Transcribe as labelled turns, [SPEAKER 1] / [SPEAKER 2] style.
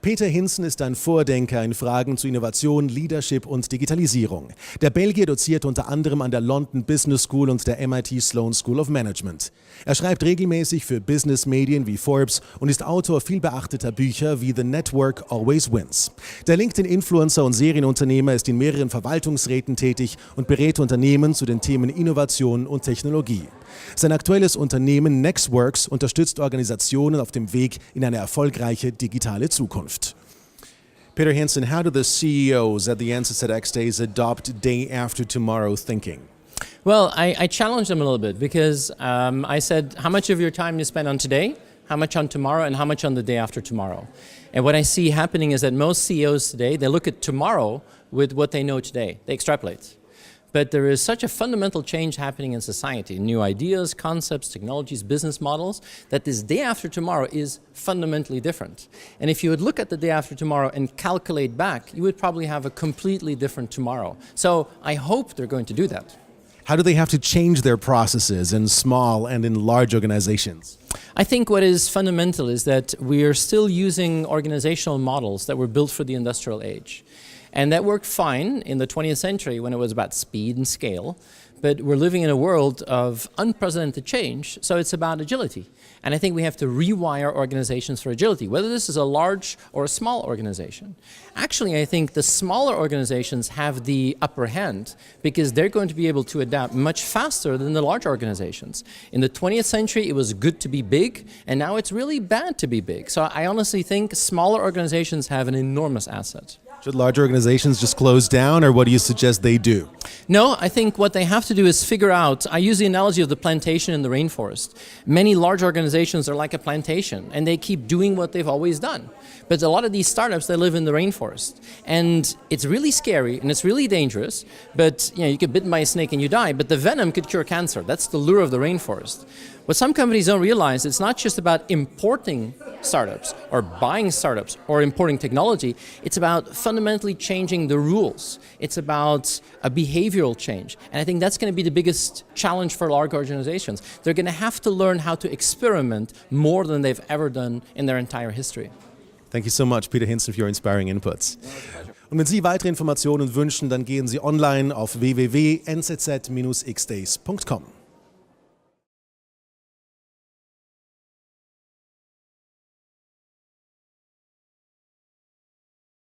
[SPEAKER 1] Peter Hinssen ist ein Vordenker in Fragen zu Innovation, Leadership und Digitalisierung. Der Belgier doziert unter anderem an der London Business School und der MIT Sloan School of Management. Er schreibt regelmäßig für Business-Medien wie Forbes und ist Autor vielbeachteter Bücher wie The Network Always Wins. Der LinkedIn-Influencer und Serienunternehmer ist in mehreren Verwaltungsräten tätig und berät Unternehmen zu den Themen Innovation und Technologie. Sein aktuelles Unternehmen Nextworks unterstützt Organisationen auf dem Weg in eine erfolgreiche digitale Zukunft. Peter Hinssen, how do the CEOs at the NZZ X Days adopt day after tomorrow thinking?
[SPEAKER 2] Well, I challenged them a little bit because I said, how much of your time you spend on today, how much on tomorrow, and how much on the day after tomorrow? And what I see happening is that most CEOs today, they look at tomorrow with what they know today. They extrapolate. But there is such a fundamental change happening in society, new ideas, concepts, technologies, business models, that this day after tomorrow is fundamentally different. And if you would look at the day after tomorrow and calculate back, you would probably have a completely different tomorrow. So I hope they're going to do that.
[SPEAKER 1] How do they have to change their processes in small and in large organizations?
[SPEAKER 2] I think what is fundamental is that we are still using organizational models that were built for the industrial age. And that worked fine in the 20th century when it was about speed and scale, but we're living in a world of unprecedented change, so it's about agility. And I think we have to rewire organizations for agility, whether this is a large or a small organization. Actually, I think the smaller organizations have the upper hand because they're going to be able to adapt much faster than the large organizations. In the 20th century, it was good to be big, and now it's really bad to be big. So I honestly think smaller organizations have an enormous asset.
[SPEAKER 1] Should large organizations just close down, or what do you suggest they do?
[SPEAKER 2] No, I think what they have to do is figure out, I use the analogy of the plantation in the rainforest. Many large organizations are like a plantation, and they keep doing what they've always done. But a lot of these startups, they live in the rainforest. And it's really scary, and it's really dangerous, but you get bitten by a snake and you die, but the venom could cure cancer. That's the lure of the rainforest. What some companies don't realize, it's not just about importing startups or buying startups or importing technology. It's about fundamentally changing the rules. It's about a behavioral change. And I think that's going to be the biggest challenge for large organizations. They're going to have to learn how to experiment more than they've ever done in their entire history.
[SPEAKER 1] Thank you so much, Peter Hinssen, for your inspiring inputs. Und wenn Sie weitere Informationen wünschen, dann gehen Sie online auf www.nzz-xdays.com.